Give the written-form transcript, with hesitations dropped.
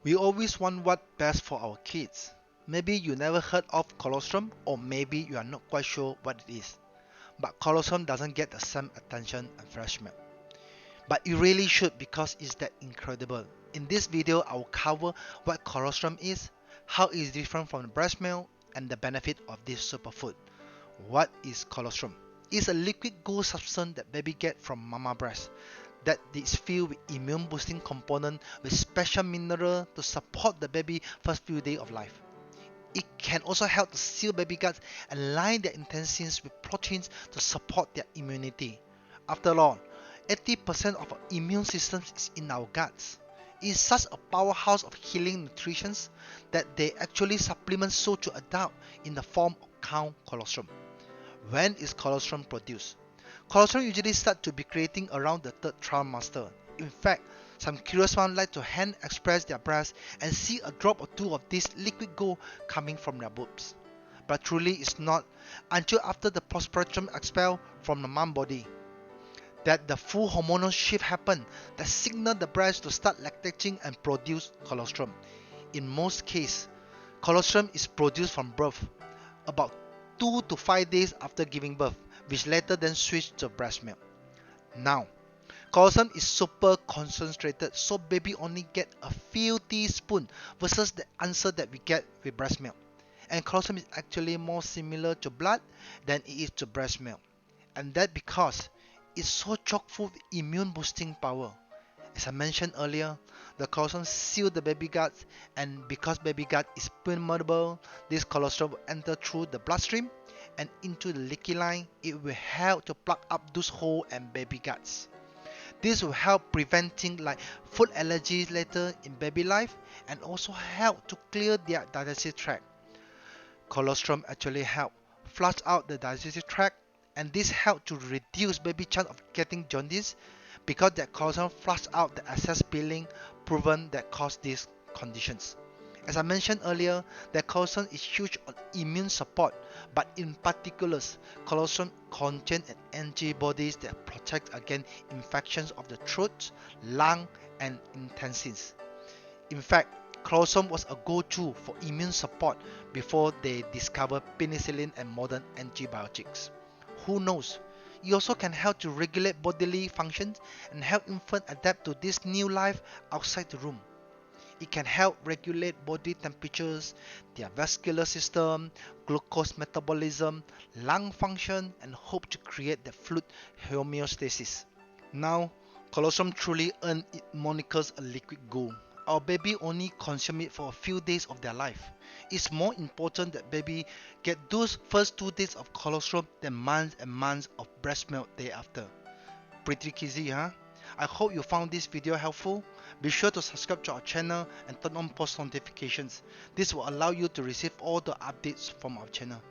We always want what's best for our kids. Maybe you never heard of colostrum, or maybe you are not quite sure what it is. But colostrum doesn't get the same attention and fresh milk. But it really should, because it's that incredible. In this video, I will cover what colostrum is, how it is different from breast milk, and the benefit of this superfood. What is colostrum? It's a liquid gold substance that baby get from mama breast that is filled with immune boosting component with special mineral to support the baby first few days of life. It can also help to seal baby guts and line their intestines with proteins to support their immunity. After all, 80% of our immune system is in our guts. It is such a powerhouse of healing nutrition that they actually supplement so to adult in the form of cow colostrum. When is colostrum produced? Colostrum usually start to be creating around the third trimester. In fact, some curious ones like to hand express their breasts and see a drop or two of this liquid gold coming from their boobs. But truly it's not until after the postpartum expel from the mom body that the full hormonal shift happen that signal the breast to start lactating and produce colostrum. In most cases, colostrum is produced from birth, about 2 to 5 days after giving birth, which later then switch to breast milk. Now, colostrum is super concentrated, so baby only get a few teaspoons versus the answer that we get with breast milk. And colostrum is actually more similar to blood than it is to breast milk. And that because it's so chock full of immune boosting power. As I mentioned earlier, the colostrum seal the baby guts, and because baby gut is permeable, this colostrum will enter through the bloodstream and into the leaky line. It will help to plug up those holes and baby guts. This will help preventing like food allergies later in baby life and also help to clear their digestive tract. Colostrum actually help flush out the digestive tract, and this help to reduce baby chance of getting jaundice because that colostrum flush out the excess peeling proven that cause these conditions. As I mentioned earlier, that colostrum is huge on immune support, but in particular, colostrum contains antibodies that protect against infections of the throat, lung, and intestines. In fact, colostrum was a go-to for immune support before they discovered penicillin and modern antibiotics. Who knows? It also can help to regulate bodily functions and help infants adapt to this new life outside the room. It can help regulate body temperatures, their vascular system, glucose metabolism, lung function, and hope to create the fluid homeostasis. Now, colostrum truly earned its monikers a liquid gold. Our baby only consume it for a few days of their life. It's more important that baby get those first 2 days of colostrum than months and months of breast milk day after. Pretty easy, huh? I hope you found this video helpful. Be sure to subscribe to our channel and turn on post notifications. This will allow you to receive all the updates from our channel.